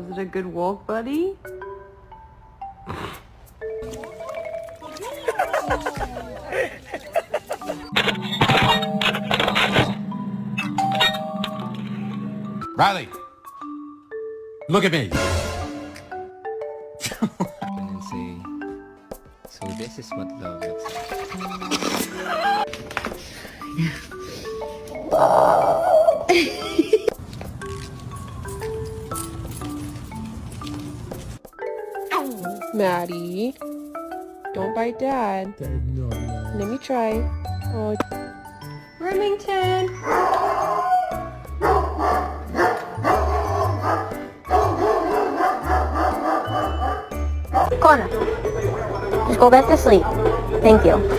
Was it a good walk, buddy? Riley, look at me. And say, so this is what love looks like. Maddie, don't bite Dad. No. Let me try. Oh, Remington. Connor, just go back to sleep. Thank you.